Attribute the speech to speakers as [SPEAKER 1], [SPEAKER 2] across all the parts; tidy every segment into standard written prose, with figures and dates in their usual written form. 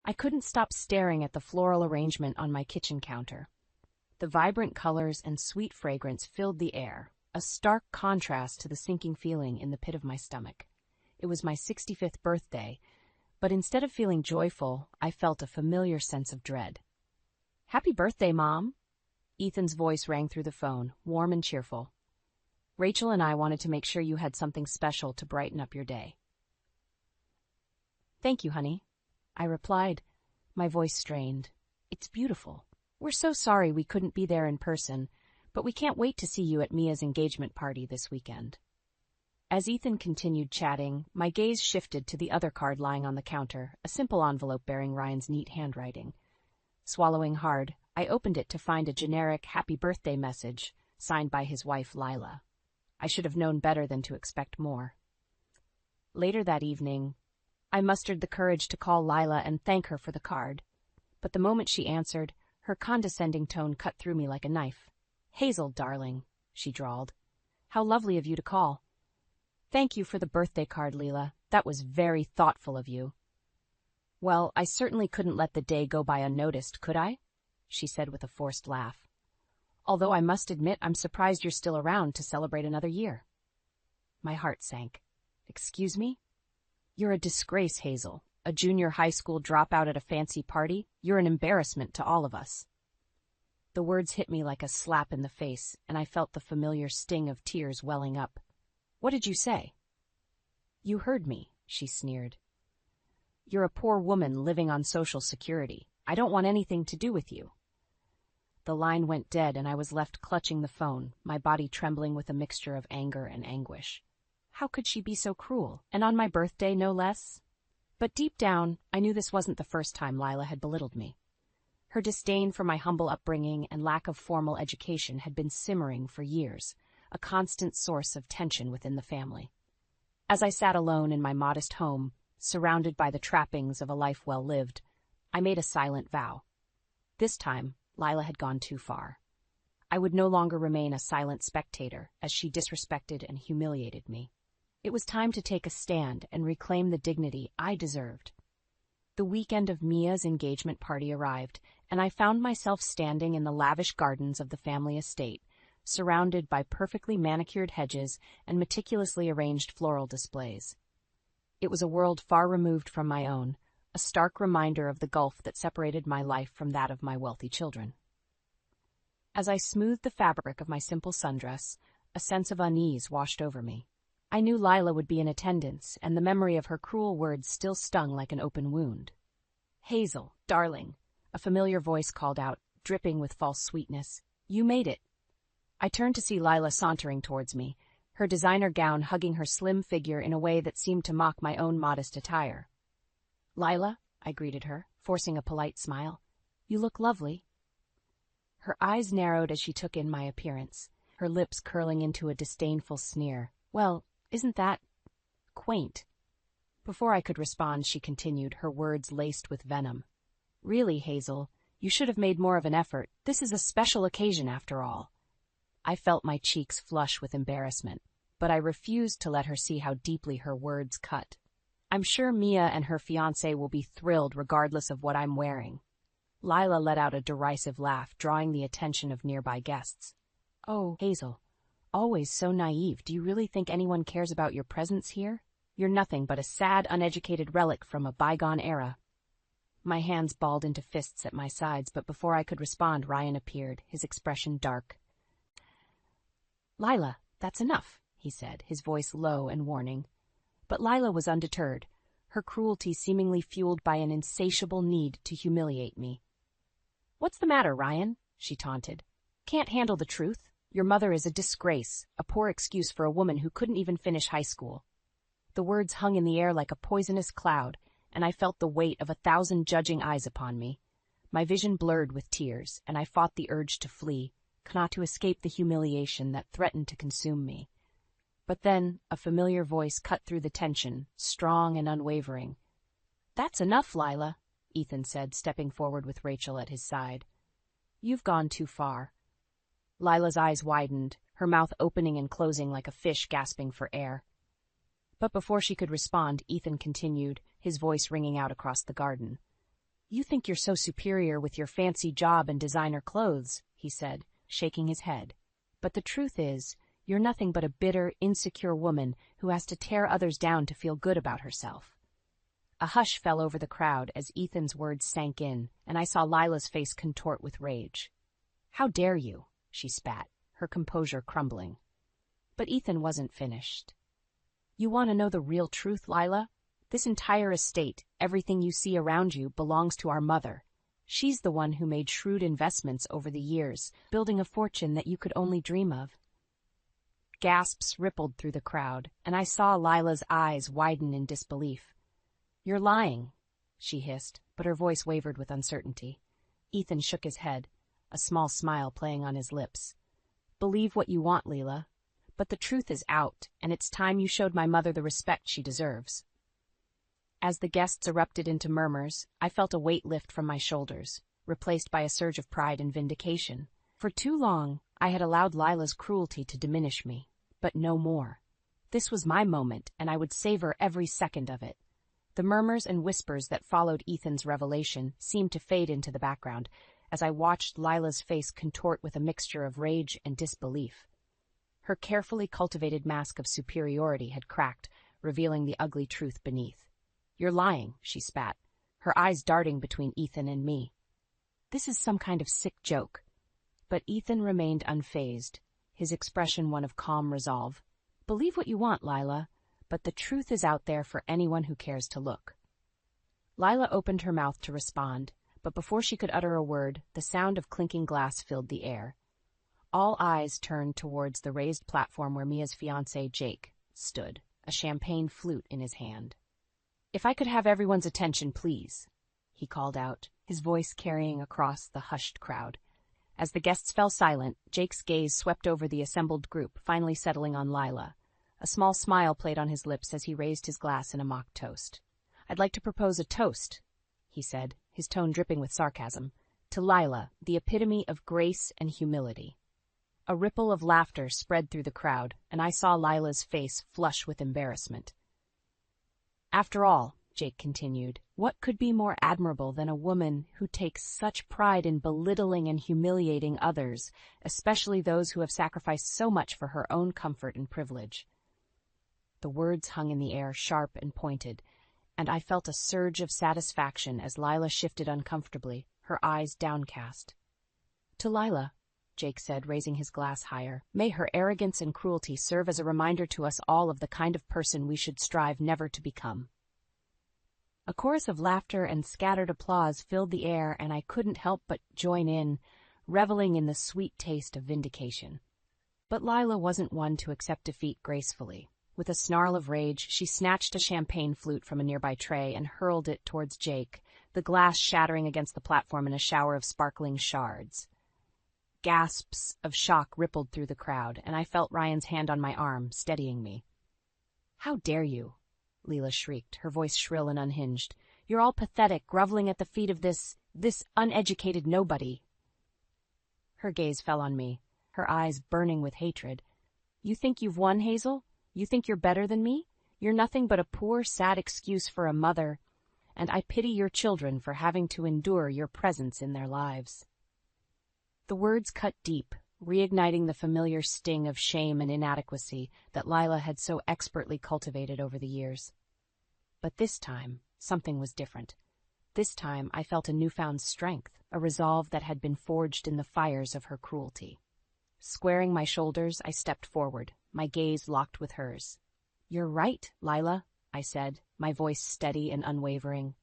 [SPEAKER 1] I couldn't stop staring at the floral arrangement on my kitchen counter. The vibrant colors and sweet fragrance filled the air, a stark contrast to the sinking feeling in the pit of my stomach. It was my 65th birthday, but instead of feeling joyful, I felt a familiar sense of dread. "Happy birthday, Mom!" Ethan's voice rang through the phone, warm and cheerful. "Rachel and I wanted to make sure you had something special to brighten up your day." "Thank you, honey," I replied, my voice strained. "It's beautiful. We're so sorry we couldn't be there in person, but we can't wait to see you at Mia's engagement party this weekend." As Ethan continued chatting, my gaze shifted to the other card lying on the counter, a simple envelope bearing Ryan's neat handwriting. Swallowing hard, I opened it to find a generic happy birthday message, signed by his wife Lila. I should have known better than to expect more. Later that evening, I mustered the courage to call Lila and thank her for the card, but the moment she answered, her condescending tone cut through me like a knife. "Hazel, darling," she drawled. "How lovely of you to call." "Thank you for the birthday card, Leela. That was very thoughtful of you." "Well, I certainly couldn't let the day go by unnoticed, could I?" she said with a forced laugh. "Although I must admit I'm surprised you're still around to celebrate another year." My heart sank. "Excuse me? You're a disgrace, Hazel. A junior high school dropout at a fancy party? You're an embarrassment to all of us." The words hit me like a slap in the face, and I felt the familiar sting of tears welling up. "What did you say?" "You heard me," she sneered. "You're a poor woman living on Social Security. I don't want anything to do with you." The line went dead and I was left clutching the phone, my body trembling with a mixture of anger and anguish. How could she be so cruel, and on my birthday, no less? But deep down, I knew this wasn't the first time Lila had belittled me. Her disdain for my humble upbringing and lack of formal education had been simmering for years, a constant source of tension within the family. As I sat alone in my modest home, surrounded by the trappings of a life well lived, I made a silent vow. This time, Lila had gone too far. I would no longer remain a silent spectator as she disrespected and humiliated me. It was time to take a stand and reclaim the dignity I deserved. The weekend of Mia's engagement party arrived, and I found myself standing in the lavish gardens of the family estate, surrounded by perfectly manicured hedges and meticulously arranged floral displays. It was a world far removed from my own, a stark reminder of the gulf that separated my life from that of my wealthy children. As I smoothed the fabric of my simple sundress, a sense of unease washed over me. I knew Lila would be in attendance, and the memory of her cruel words still stung like an open wound. "Hazel, darling," a familiar voice called out, dripping with false sweetness. "You made it." I turned to see Lila sauntering towards me, her designer gown hugging her slim figure in a way that seemed to mock my own modest attire. "Lila," I greeted her, forcing a polite smile. "You look lovely." Her eyes narrowed as she took in my appearance, her lips curling into a disdainful sneer. "Well, isn't that quaint?" Before I could respond, she continued, her words laced with venom. "Really, Hazel, you should have made more of an effort. This is a special occasion after all." I felt my cheeks flush with embarrassment, but I refused to let her see how deeply her words cut. "I'm sure Mia and her fiancé will be thrilled regardless of what I'm wearing." Lila let out a derisive laugh, drawing the attention of nearby guests. "Oh, Hazel, always so naive. Do you really think anyone cares about your presence here? You're nothing but a sad, uneducated relic from a bygone era." My hands balled into fists at my sides, but before I could respond, Ryan appeared, his expression dark. "Lila, that's enough," he said, his voice low and warning. But Lila was undeterred, her cruelty seemingly fueled by an insatiable need to humiliate me. "What's the matter, Ryan?" she taunted. "Can't handle the truth? Your mother is a disgrace, a poor excuse for a woman who couldn't even finish high school." The words hung in the air like a poisonous cloud, and I felt the weight of 1,000 judging eyes upon me. My vision blurred with tears, and I fought the urge to flee, not to escape the humiliation that threatened to consume me. But then a familiar voice cut through the tension, strong and unwavering. "That's enough, Lila," Ethan said, stepping forward with Rachel at his side. "You've gone too far." Lila's eyes widened, her mouth opening and closing like a fish gasping for air. But before she could respond, Ethan continued, his voice ringing out across the garden. You think you're so superior with your fancy job and designer clothes, he said, shaking his head. But the truth is, you're nothing but a bitter, insecure woman who has to tear others down to feel good about herself. A hush fell over the crowd as Ethan's words sank in, and I saw Lila's face contort with rage. How dare you, she spat, her composure crumbling. But Ethan wasn't finished. You want to know the real truth, Lila? This entire estate, everything you see around you, belongs to our mother. She's the one who made shrewd investments over the years, building a fortune that you could only dream of. Gasps rippled through the crowd, and I saw Lila's eyes widen in disbelief. You're lying, she hissed, but her voice wavered with uncertainty. Ethan shook his head, a small smile playing on his lips. Believe what you want, Lila, but the truth is out, and it's time you showed my mother the respect she deserves. As the guests erupted into murmurs, I felt a weight lift from my shoulders, replaced by a surge of pride and vindication. For too long, I had allowed Lila's cruelty to diminish me, but no more. This was my moment, and I would savor every second of it. The murmurs and whispers that followed Ethan's revelation seemed to fade into the background, as I watched Lila's face contort with a mixture of rage and disbelief. Her carefully cultivated mask of superiority had cracked, revealing the ugly truth beneath. You're lying, she spat, her eyes darting between Ethan and me. This is some kind of sick joke. But Ethan remained unfazed, his expression one of calm resolve. Believe what you want, Lila, but the truth is out there for anyone who cares to look. Lila opened her mouth to respond, but before she could utter a word, the sound of clinking glass filled the air. All eyes turned towards the raised platform where Mia's fiancé, Jake, stood, a champagne flute in his hand. If I could have everyone's attention, please, he called out, his voice carrying across the hushed crowd. As the guests fell silent, Jake's gaze swept over the assembled group, finally settling on Lila. A small smile played on his lips as he raised his glass in a mock toast. I'd like to propose a toast, he said, his tone dripping with sarcasm, to Lila, the epitome of grace and humility. A ripple of laughter spread through the crowd, and I saw Lila's face flush with embarrassment. After all, Jake continued, what could be more admirable than a woman who takes such pride in belittling and humiliating others, especially those who have sacrificed so much for her own comfort and privilege? The words hung in the air, sharp and pointed, and I felt a surge of satisfaction as Lila shifted uncomfortably, her eyes downcast. To Lila, Jake said, raising his glass higher, may her arrogance and cruelty serve as a reminder to us all of the kind of person we should strive never to become. A chorus of laughter and scattered applause filled the air, and I couldn't help but join in, reveling in the sweet taste of vindication. But Lila wasn't one to accept defeat gracefully. With a snarl of rage, she snatched a champagne flute from a nearby tray and hurled it towards Jake, the glass shattering against the platform in a shower of sparkling shards. Gasps of shock rippled through the crowd, and I felt Ryan's hand on my arm, steadying me. How dare you? Leela shrieked, her voice shrill and unhinged. You're all pathetic, groveling at the feet of this uneducated nobody. Her gaze fell on me, her eyes burning with hatred. You think you've won, Hazel? You think you're better than me? You're nothing but a poor, sad excuse for a mother, and I pity your children for having to endure your presence in their lives. The words cut deep, reigniting the familiar sting of shame and inadequacy that Lila had so expertly cultivated over the years. But this time, something was different. This time I felt a newfound strength, a resolve that had been forged in the fires of her cruelty. Squaring my shoulders, I stepped forward, my gaze locked with hers. You're right, Lila, I said, my voice steady and unwavering.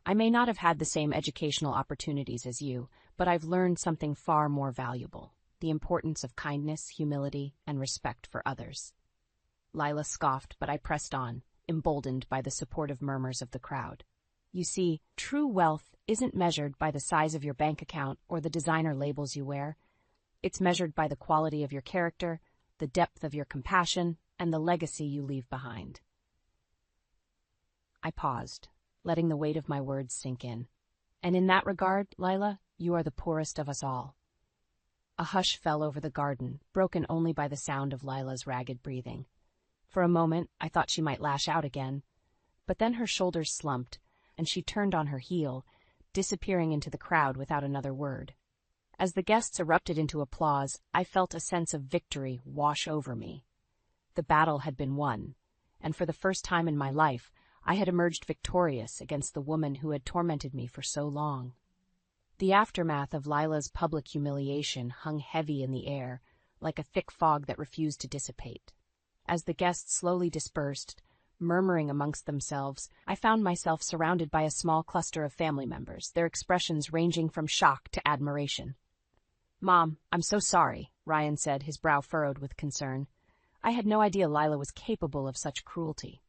[SPEAKER 1] I may not have had the same educational opportunities as you, but I've learned something far more valuable, the importance of kindness, humility, and respect for others. Lila scoffed, but I pressed on, emboldened by the supportive murmurs of the crowd. You see, true wealth isn't measured by the size of your bank account or the designer labels you wear. It's measured by the quality of your character, the depth of your compassion, and the legacy you leave behind. I paused, letting the weight of my words sink in. And in that regard, Lila, you are the poorest of us all. A hush fell over the garden, broken only by the sound of Lila's ragged breathing. For a moment, I thought she might lash out again, but then her shoulders slumped, and she turned on her heel, disappearing into the crowd without another word. As the guests erupted into applause, I felt a sense of victory wash over me. The battle had been won, and for the first time in my life, I had emerged victorious against the woman who had tormented me for so long. The aftermath of Lila's public humiliation hung heavy in the air, like a thick fog that refused to dissipate. As the guests slowly dispersed, murmuring amongst themselves, I found myself surrounded by a small cluster of family members, their expressions ranging from shock to admiration. "Mom, I'm so sorry," Ryan said, his brow furrowed with concern. "I had no idea Lila was capable of such cruelty."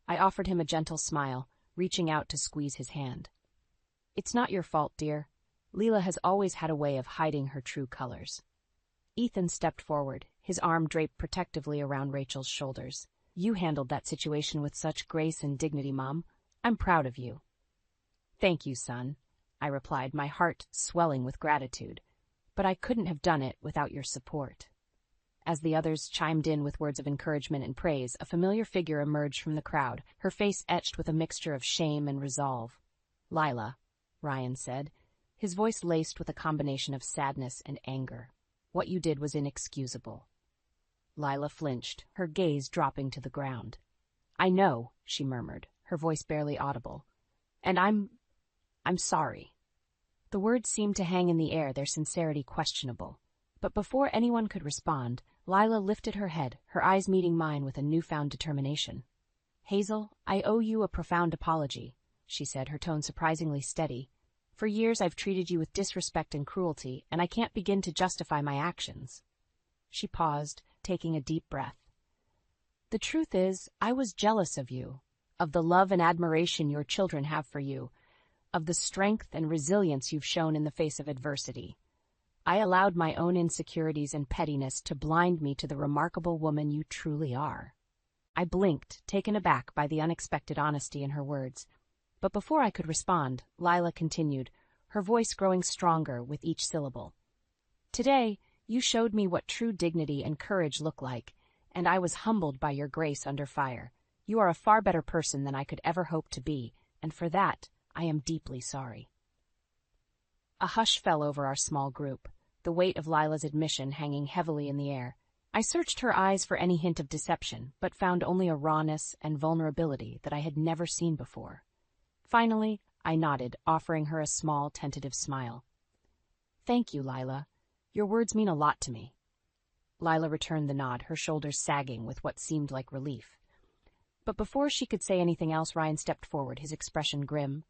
[SPEAKER 1] I offered him a gentle smile, reaching out to squeeze his hand. "It's not your fault, dear. Lila has always had a way of hiding her true colors." Ethan stepped forward, his arm draped protectively around Rachel's shoulders. "You handled that situation with such grace and dignity, Mom. I'm proud of you." "Thank you, son," I replied, my heart swelling with gratitude. "But I couldn't have done it without your support." As the others chimed in with words of encouragement and praise, a familiar figure emerged from the crowd, her face etched with a mixture of shame and resolve. "Lila," Ryan said, his voice laced with a combination of sadness and anger. "What you did was inexcusable." Lila flinched, her gaze dropping to the ground. "I know," she murmured, her voice barely audible. "And I'm sorry." The words seemed to hang in the air, their sincerity questionable. But before anyone could respond, Lila lifted her head, her eyes meeting mine with a newfound determination. "Hazel, I owe you a profound apology," she said, her tone surprisingly steady. "For years I've treated you with disrespect and cruelty, and I can't begin to justify my actions." She paused, taking a deep breath. "The truth is, I was jealous of you, of the love and admiration your children have for you, of the strength and resilience you've shown in the face of adversity. I allowed my own insecurities and pettiness to blind me to the remarkable woman you truly are." I blinked, taken aback by the unexpected honesty in her words. But before I could respond, Lila continued, her voice growing stronger with each syllable. "Today, you showed me what true dignity and courage look like, and I was humbled by your grace under fire. You are a far better person than I could ever hope to be, and for that, I am deeply sorry." A hush fell over our small group, the weight of Lila's admission hanging heavily in the air. I searched her eyes for any hint of deception, but found only a rawness and vulnerability that I had never seen before. Finally, I nodded, offering her a small, tentative smile. "Thank you, Lila. Your words mean a lot to me." Lila returned the nod, her shoulders sagging with what seemed like relief. But before she could say anything else, Ryan stepped forward, his expression grim.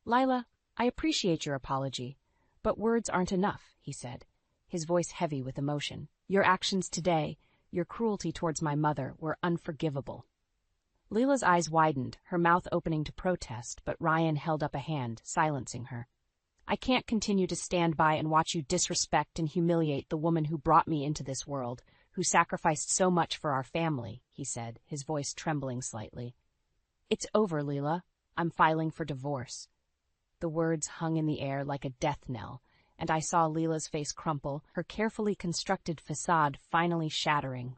[SPEAKER 1] "Lila, I appreciate your apology, but words aren't enough," he said, his voice heavy with emotion. "Your actions today, your cruelty towards my mother, were unforgivable." Lila's eyes widened, her mouth opening to protest, but Ryan held up a hand, silencing her. "I can't continue to stand by and watch you disrespect and humiliate the woman who brought me into this world, who sacrificed so much for our family," he said, his voice trembling slightly. "It's over, Lila. I'm filing for divorce." The words hung in the air like a death knell, and I saw Lila's face crumple, her carefully constructed facade finally shattering.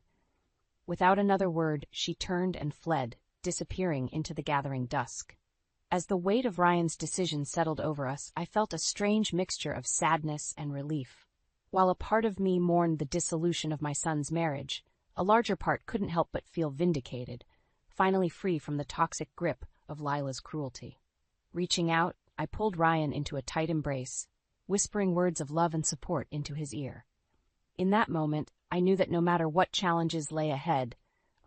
[SPEAKER 1] Without another word, she turned and fled, disappearing into the gathering dusk. As the weight of Ryan's decision settled over us, I felt a strange mixture of sadness and relief. While a part of me mourned the dissolution of my son's marriage, a larger part couldn't help but feel vindicated, finally free from the toxic grip of Lila's cruelty. Reaching out, I pulled Ryan into a tight embrace, whispering words of love and support into his ear. In that moment, I knew that no matter what challenges lay ahead,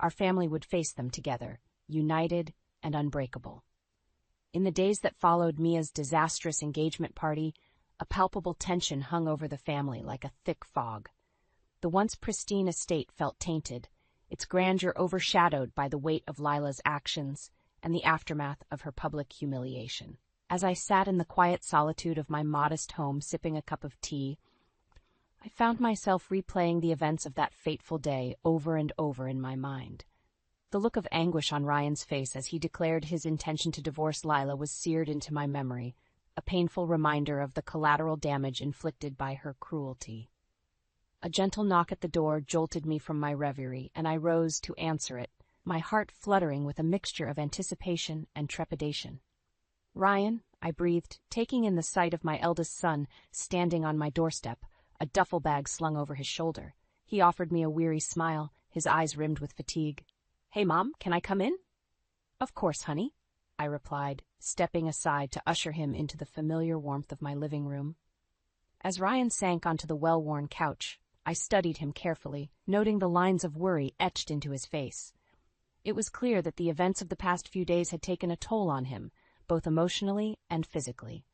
[SPEAKER 1] our family would face them together, united and unbreakable. In the days that followed Mia's disastrous engagement party, a palpable tension hung over the family like a thick fog. The once pristine estate felt tainted, its grandeur overshadowed by the weight of Lila's actions and the aftermath of her public humiliation. As I sat in the quiet solitude of my modest home sipping a cup of tea, I found myself replaying the events of that fateful day over and over in my mind. The look of anguish on Ryan's face as he declared his intention to divorce Lila was seared into my memory, a painful reminder of the collateral damage inflicted by her cruelty. A gentle knock at the door jolted me from my reverie, and I rose to answer it, my heart fluttering with a mixture of anticipation and trepidation. Ryan, I breathed, taking in the sight of my eldest son standing on my doorstep, a duffel bag slung over his shoulder. He offered me a weary smile, his eyes rimmed with fatigue. "Hey, Mom, can I come in?" "Of course, honey," I replied, stepping aside to usher him into the familiar warmth of my living room. As Ryan sank onto the well-worn couch, I studied him carefully, noting the lines of worry etched into his face. It was clear that the events of the past few days had taken a toll on him, both emotionally and physically.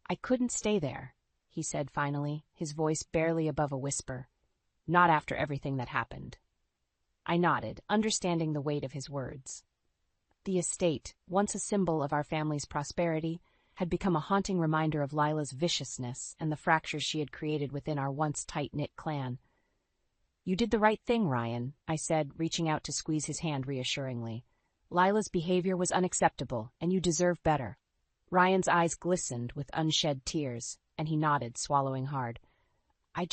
[SPEAKER 1] "I couldn't stay there," he said finally, his voice barely above a whisper. "Not after everything that happened." I nodded, understanding the weight of his words. The estate, once a symbol of our family's prosperity, had become a haunting reminder of Lila's viciousness and the fractures she had created within our once tight-knit clan. "You did the right thing, Ryan," I said, reaching out to squeeze his hand reassuringly. "Lila's behavior was unacceptable, and you deserve better." Ryan's eyes glistened with unshed tears, and he nodded, swallowing hard. I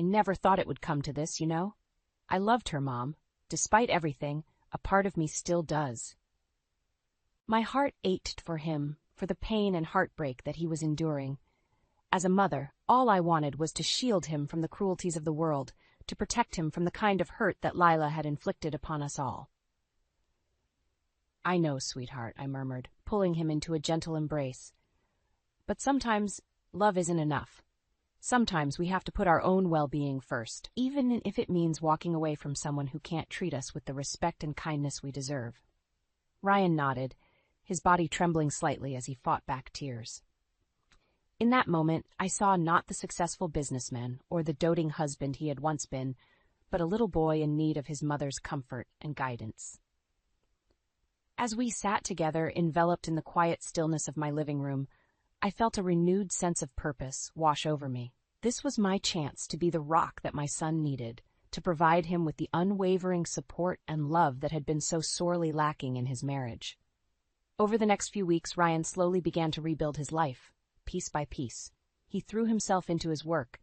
[SPEAKER 1] never thought it would come to this, you know? I loved her, Mom. Despite everything, a part of me still does." My heart ached for him, for the pain and heartbreak that he was enduring. As a mother, all I wanted was to shield him from the cruelties of the world, to protect him from the kind of hurt that Lila had inflicted upon us all. "I know, sweetheart," I murmured, pulling him into a gentle embrace. "But sometimes love isn't enough. Sometimes we have to put our own well-being first, even if it means walking away from someone who can't treat us with the respect and kindness we deserve." Ryan nodded, his body trembling slightly as he fought back tears. In that moment, I saw not the successful businessman or the doting husband he had once been, but a little boy in need of his mother's comfort and guidance. As we sat together, enveloped in the quiet stillness of my living room, I felt a renewed sense of purpose wash over me. This was my chance to be the rock that my son needed, to provide him with the unwavering support and love that had been so sorely lacking in his marriage. Over the next few weeks, Ryan slowly began to rebuild his life, piece by piece. He threw himself into his work,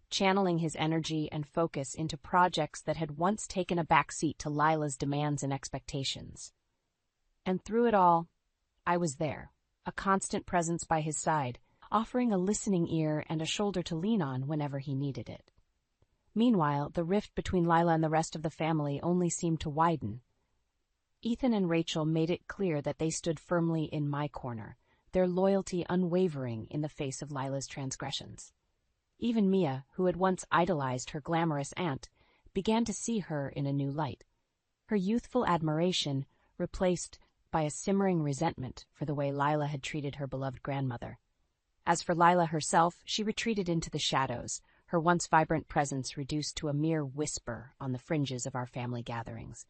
[SPEAKER 1] channeling his energy and focus into projects that had once taken a backseat to Lila's demands and expectations. And through it all, I was there, a constant presence by his side, offering a listening ear and a shoulder to lean on whenever he needed it. Meanwhile, the rift between Lila and the rest of the family only seemed to widen. Ethan and Rachel made it clear that they stood firmly in my corner, their loyalty unwavering in the face of Lila's transgressions. Even Mia, who had once idolized her glamorous aunt, began to see her in a new light. Her youthful admiration replaced by a simmering resentment for the way Lila had treated her beloved grandmother. As for Lila herself, she retreated into the shadows, her once vibrant presence reduced to a mere whisper on the fringes of our family gatherings.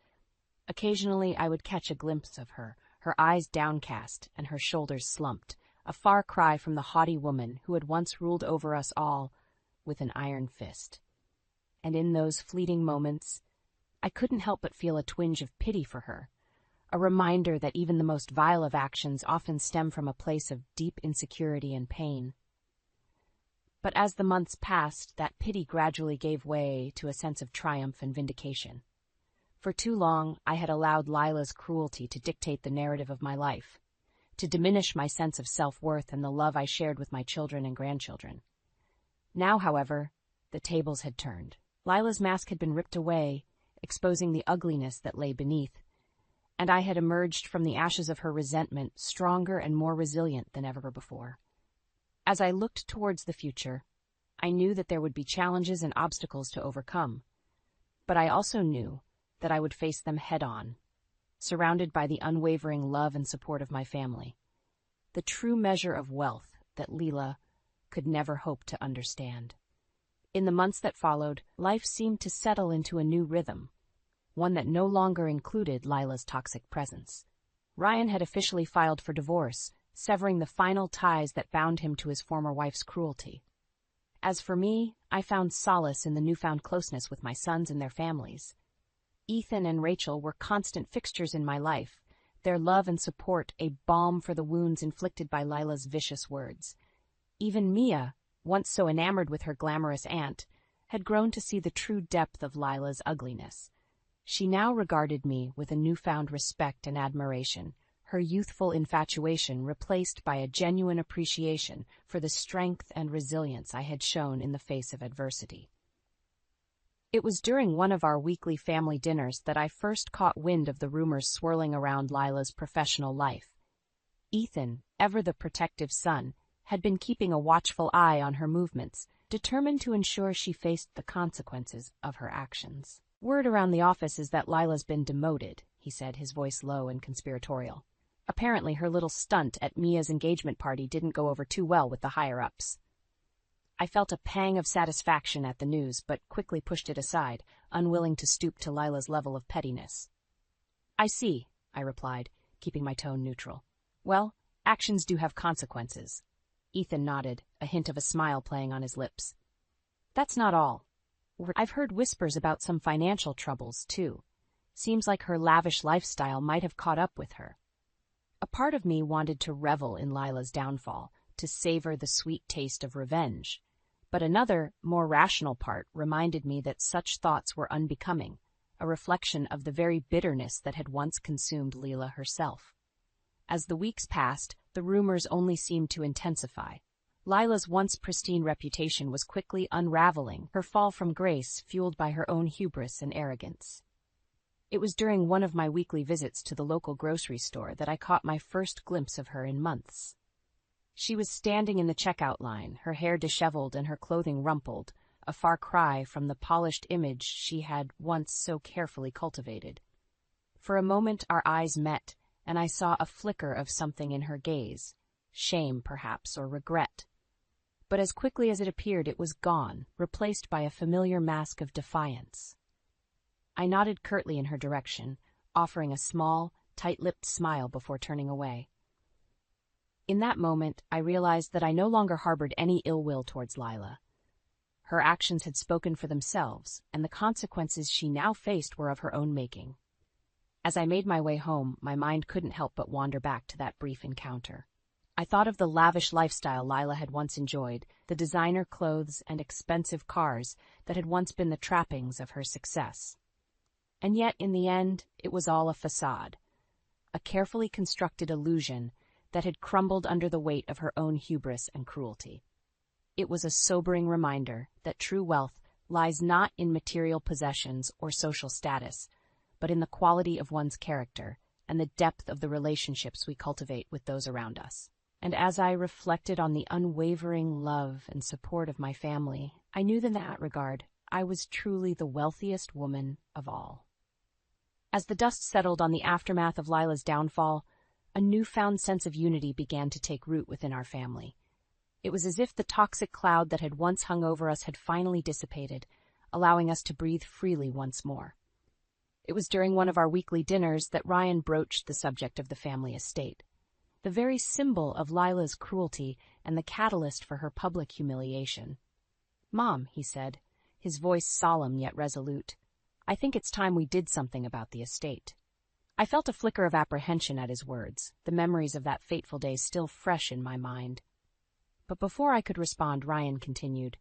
[SPEAKER 1] Occasionally I would catch a glimpse of her, her eyes downcast and her shoulders slumped, a far cry from the haughty woman who had once ruled over us all with an iron fist. And in those fleeting moments, I couldn't help but feel a twinge of pity for her, a reminder that even the most vile of actions often stem from a place of deep insecurity and pain. But as the months passed, that pity gradually gave way to a sense of triumph and vindication. For too long, I had allowed Lila's cruelty to dictate the narrative of my life, to diminish my sense of self-worth and the love I shared with my children and grandchildren. Now, however, the tables had turned. Lila's mask had been ripped away, exposing the ugliness that lay beneath, and I had emerged from the ashes of her resentment stronger and more resilient than ever before. As I looked towards the future, I knew that there would be challenges and obstacles to overcome, but I also knew that I would face them head-on, surrounded by the unwavering love and support of my family, the true measure of wealth that Lila could never hope to understand. In the months that followed, life seemed to settle into a new rhythm, one that no longer included Lila's toxic presence. Ryan had officially filed for divorce, severing the final ties that bound him to his former wife's cruelty. As for me, I found solace in the newfound closeness with my sons and their families. Ethan and Rachel were constant fixtures in my life, their love and support a balm for the wounds inflicted by Lila's vicious words. Even Mia, once so enamored with her glamorous aunt, had grown to see the true depth of Lila's ugliness. She now regarded me with a newfound respect and admiration, her youthful infatuation replaced by a genuine appreciation for the strength and resilience I had shown in the face of adversity. It was during one of our weekly family dinners that I first caught wind of the rumors swirling around Lila's professional life. Ethan, ever the protective son, had been keeping a watchful eye on her movements, determined to ensure she faced the consequences of her actions. "Word around the office is that Lila's been demoted," he said, his voice low and conspiratorial. "Apparently her little stunt at Mia's engagement party didn't go over too well with the higher-ups." I felt a pang of satisfaction at the news, but quickly pushed it aside, unwilling to stoop to Lila's level of pettiness. "I see," I replied, keeping my tone neutral. "Well, actions do have consequences." Ethan nodded, a hint of a smile playing on his lips. "That's not all. I've heard whispers about some financial troubles, too. Seems like her lavish lifestyle might have caught up with her." A part of me wanted to revel in Lila's downfall, to savor the sweet taste of revenge. But another, more rational part reminded me that such thoughts were unbecoming, a reflection of the very bitterness that had once consumed Lila herself. As the weeks passed, the rumors only seemed to intensify. Lila's once pristine reputation was quickly unraveling, her fall from grace fueled by her own hubris and arrogance. It was during one of my weekly visits to the local grocery store that I caught my first glimpse of her in months. She was standing in the checkout line, her hair disheveled and her clothing rumpled, a far cry from the polished image she had once so carefully cultivated. For a moment our eyes met, and I saw a flicker of something in her gaze, shame perhaps, or regret. But as quickly as it appeared, it was gone, replaced by a familiar mask of defiance. I nodded curtly in her direction, offering a small, tight-lipped smile before turning away. In that moment, I realized that I no longer harbored any ill will towards Lila. Her actions had spoken for themselves, and the consequences she now faced were of her own making. As I made my way home, my mind couldn't help but wander back to that brief encounter. I thought of the lavish lifestyle Lila had once enjoyed, the designer clothes and expensive cars that had once been the trappings of her success. And yet, in the end, it was all a facade, a carefully constructed illusion that had crumbled under the weight of her own hubris and cruelty. It was a sobering reminder that true wealth lies not in material possessions or social status, but in the quality of one's character and the depth of the relationships we cultivate with those around us. And as I reflected on the unwavering love and support of my family, I knew that in that regard I was truly the wealthiest woman of all. As the dust settled on the aftermath of Lila's downfall, a newfound sense of unity began to take root within our family. It was as if the toxic cloud that had once hung over us had finally dissipated, allowing us to breathe freely once more. It was during one of our weekly dinners that Ryan broached the subject of the family estate, the very symbol of Lila's cruelty and the catalyst for her public humiliation. "Mom," he said, his voice solemn yet resolute, "I think it's time we did something about the estate." I felt a flicker of apprehension at his words, the memories of that fateful day still fresh in my mind. But before I could respond, Ryan continued,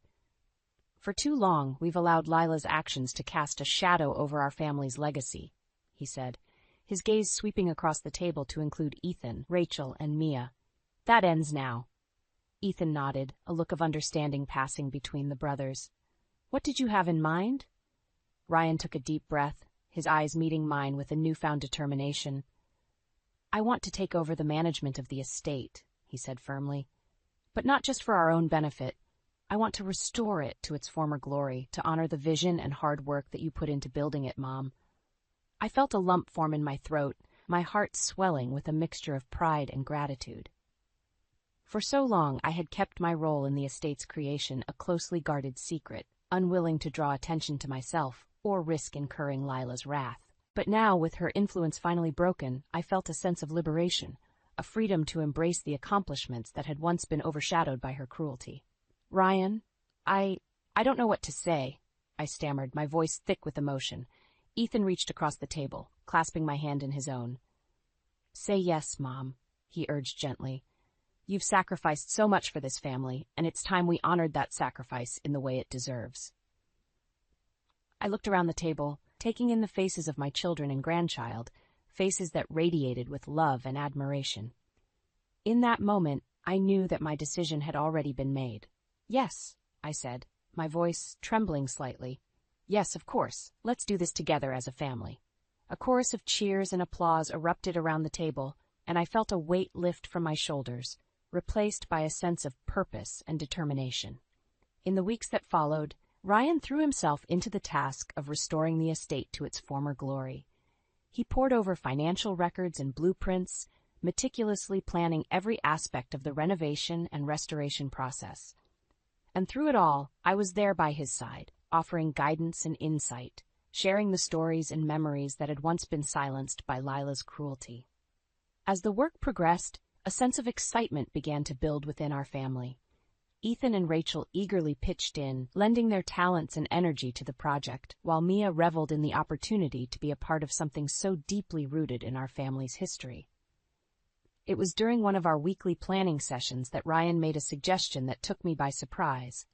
[SPEAKER 1] "For too long, we've allowed Lila's actions to cast a shadow over our family's legacy," he said, his gaze sweeping across the table to include Ethan, Rachel, and Mia. "That ends now." Ethan nodded, a look of understanding passing between the brothers. "What did you have in mind?" Ryan took a deep breath, his eyes meeting mine with a newfound determination. "I want to take over the management of the estate," he said firmly. "But not just for our own benefit. I want to restore it to its former glory, to honor the vision and hard work that you put into building it, Mom." I felt a lump form in my throat, my heart swelling with a mixture of pride and gratitude. For so long I had kept my role in the estate's creation a closely guarded secret, unwilling to draw attention to myself or risk incurring Lila's wrath. But now, with her influence finally broken, I felt a sense of liberation, a freedom to embrace the accomplishments that had once been overshadowed by her cruelty. "Ryan, I don't know what to say," I stammered, my voice thick with emotion. Ethan reached across the table, clasping my hand in his own. "Say yes, Mom," he urged gently. "You've sacrificed so much for this family, and it's time we honored that sacrifice in the way it deserves." I looked around the table, taking in the faces of my children and grandchild, faces that radiated with love and admiration. In that moment, I knew that my decision had already been made. "Yes," I said, my voice trembling slightly. "Yes, of course. Let's do this together as a family." A chorus of cheers and applause erupted around the table, and I felt a weight lift from my shoulders, replaced by a sense of purpose and determination. In the weeks that followed, Ryan threw himself into the task of restoring the estate to its former glory. He pored over financial records and blueprints, meticulously planning every aspect of the renovation and restoration process. And through it all, I was there by his side, offering guidance and insight, sharing the stories and memories that had once been silenced by Lila's cruelty. As the work progressed, a sense of excitement began to build within our family. Ethan and Rachel eagerly pitched in, lending their talents and energy to the project, while Mia reveled in the opportunity to be a part of something so deeply rooted in our family's history. It was during one of our weekly planning sessions that Ryan made a suggestion that took me by surprise.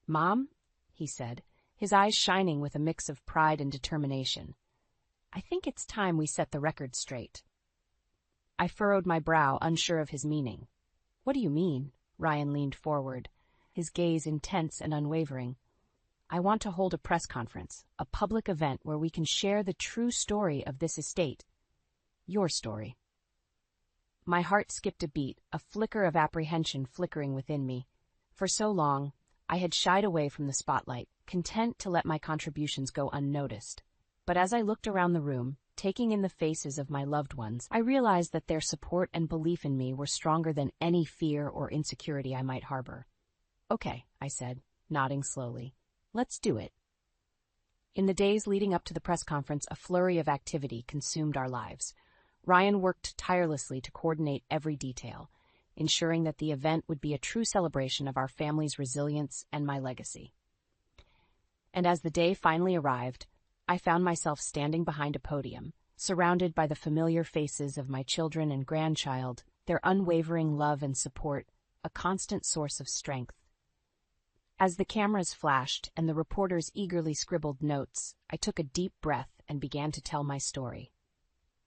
[SPEAKER 1] "Mom," he said, his eyes shining with a mix of pride and determination, "I think it's time we set the record straight." I furrowed my brow, unsure of his meaning. "What do you mean?" Ryan leaned forward, his gaze intense and unwavering. "I want to hold a press conference, a public event where we can share the true story of this estate. Your story." My heart skipped a beat, a flicker of apprehension flickering within me. For so long, I had shied away from the spotlight, content to let my contributions go unnoticed. But as I looked around the room, taking in the faces of my loved ones, I realized that their support and belief in me were stronger than any fear or insecurity I might harbor. "Okay," I said, nodding slowly. "Let's do it." In the days leading up to the press conference, a flurry of activity consumed our lives. Ryan worked tirelessly to coordinate every detail, ensuring that the event would be a true celebration of our family's resilience and my legacy. And as the day finally arrived, I found myself standing behind a podium, surrounded by the familiar faces of my children and grandchild, their unwavering love and support, a constant source of strength. As the cameras flashed and the reporters eagerly scribbled notes, I took a deep breath and began to tell my story.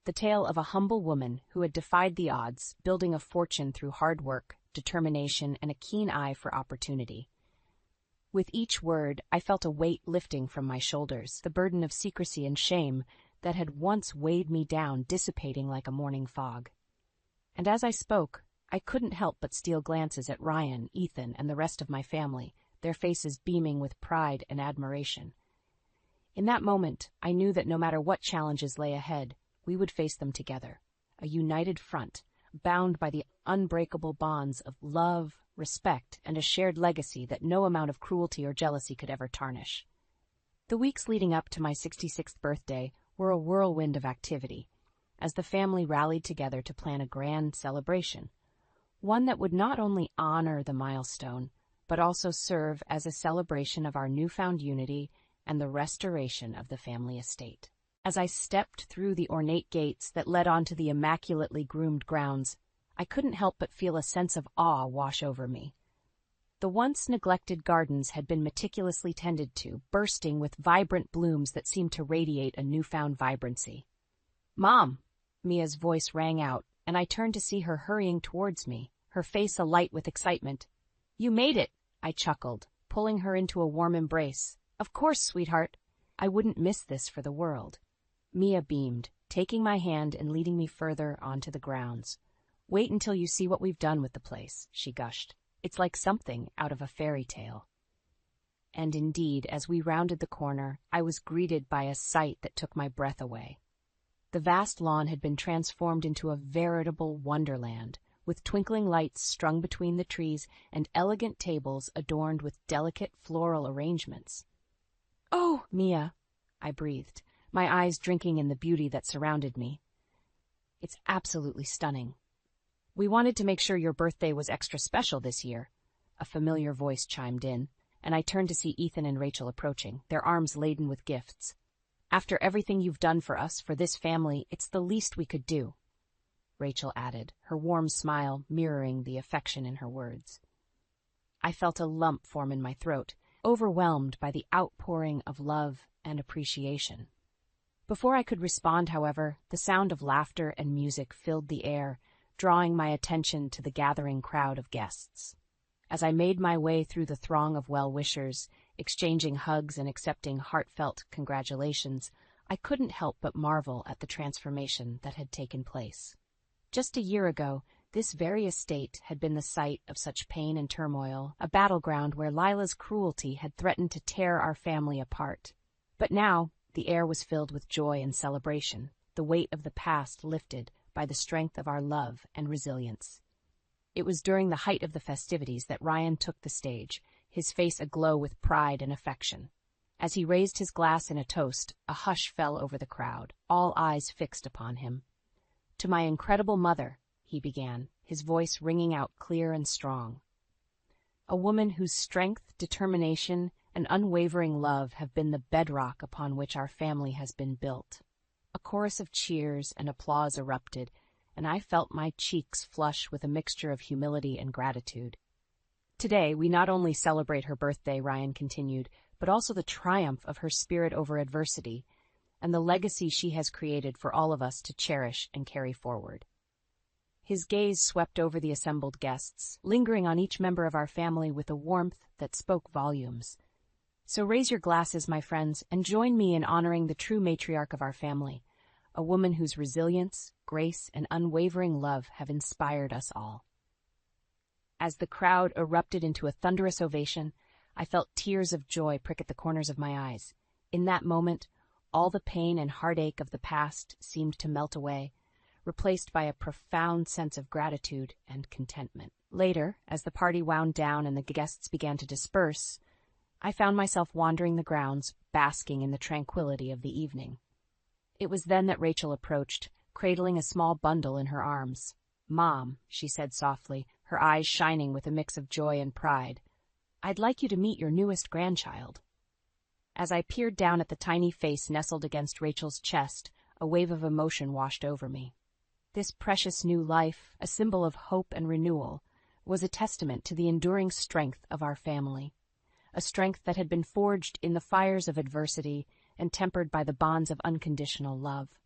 [SPEAKER 1] The tale of a humble woman who had defied the odds, building a fortune through hard work, determination, and a keen eye for opportunity. With each word, I felt a weight lifting from my shoulders, the burden of secrecy and shame that had once weighed me down dissipating like a morning fog. And as I spoke, I couldn't help but steal glances at Ryan, Ethan, and the rest of my family, their faces beaming with pride and admiration. In that moment, I knew that no matter what challenges lay ahead, we would face them together, a united front, bound by the unbreakable bonds of love, respect, and a shared legacy that no amount of cruelty or jealousy could ever tarnish. The weeks leading up to my 66th birthday were a whirlwind of activity, as the family rallied together to plan a grand celebration, one that would not only honor the milestone, but also serve as a celebration of our newfound unity and the restoration of the family estate. As I stepped through the ornate gates that led onto the immaculately groomed grounds, I couldn't help but feel a sense of awe wash over me. The once neglected gardens had been meticulously tended to, bursting with vibrant blooms that seemed to radiate a newfound vibrancy. "Mom!" Mia's voice rang out, and I turned to see her hurrying towards me, her face alight with excitement. "You made it!" I chuckled, pulling her into a warm embrace. "Of course, sweetheart. I wouldn't miss this for the world." Mia beamed, taking my hand and leading me further onto the grounds. "Wait until you see what we've done with the place," she gushed. "It's like something out of a fairy tale." And indeed, as we rounded the corner, I was greeted by a sight that took my breath away. The vast lawn had been transformed into a veritable wonderland, with twinkling lights strung between the trees and elegant tables adorned with delicate floral arrangements. "Oh, Mia," I breathed, my eyes drinking in the beauty that surrounded me. "It's absolutely stunning." "We wanted to make sure your birthday was extra special this year," a familiar voice chimed in, and I turned to see Ethan and Rachel approaching, their arms laden with gifts. "After everything you've done for us, for this family, it's the least we could do," Rachel added, her warm smile mirroring the affection in her words. I felt a lump form in my throat, overwhelmed by the outpouring of love and appreciation. Before I could respond, however, the sound of laughter and music filled the air, drawing my attention to the gathering crowd of guests. As I made my way through the throng of well-wishers, exchanging hugs and accepting heartfelt congratulations, I couldn't help but marvel at the transformation that had taken place. Just a year ago, this very estate had been the site of such pain and turmoil, a battleground where Lila's cruelty had threatened to tear our family apart. But now, the air was filled with joy and celebration, the weight of the past lifted by the strength of our love and resilience. It was during the height of the festivities that Ryan took the stage, his face aglow with pride and affection. As he raised his glass in a toast, a hush fell over the crowd, all eyes fixed upon him. "To my incredible mother," he began, his voice ringing out clear and strong. "A woman whose strength, determination, and unwavering love have been the bedrock upon which our family has been built." A chorus of cheers and applause erupted, and I felt my cheeks flush with a mixture of humility and gratitude. "Today, we not only celebrate her birthday," Ryan continued, "but also the triumph of her spirit over adversity, and the legacy she has created for all of us to cherish and carry forward." His gaze swept over the assembled guests, lingering on each member of our family with a warmth that spoke volumes. "So raise your glasses, my friends, and join me in honoring the true matriarch of our family, a woman whose resilience, grace, and unwavering love have inspired us all." As the crowd erupted into a thunderous ovation, I felt tears of joy prick at the corners of my eyes. In that moment, all the pain and heartache of the past seemed to melt away, replaced by a profound sense of gratitude and contentment. Later, as the party wound down and the guests began to disperse, I found myself wandering the grounds, basking in the tranquility of the evening. It was then that Rachel approached, cradling a small bundle in her arms. "Mom," she said softly, her eyes shining with a mix of joy and pride, "I'd like you to meet your newest grandchild." As I peered down at the tiny face nestled against Rachel's chest, a wave of emotion washed over me. This precious new life, a symbol of hope and renewal, was a testament to the enduring strength of our family, a strength that had been forged in the fires of adversity and tempered by the bonds of unconditional love.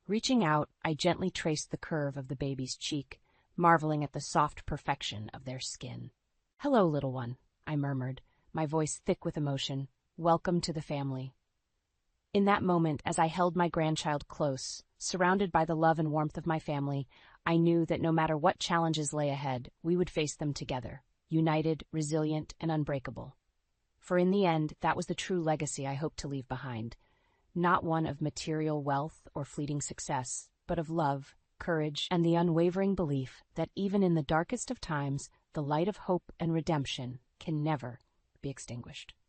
[SPEAKER 1] Reaching out, I gently traced the curve of the baby's cheek, marveling at the soft perfection of their skin. "Hello, little one," I murmured, my voice thick with emotion. "Welcome to the family." In that moment, as I held my grandchild close, surrounded by the love and warmth of my family, I knew that no matter what challenges lay ahead, we would face them together, united, resilient, and unbreakable. For in the end, that was the true legacy I hoped to leave behind, not one of material wealth or fleeting success, but of love, courage, and the unwavering belief that even in the darkest of times, the light of hope and redemption can never be extinguished.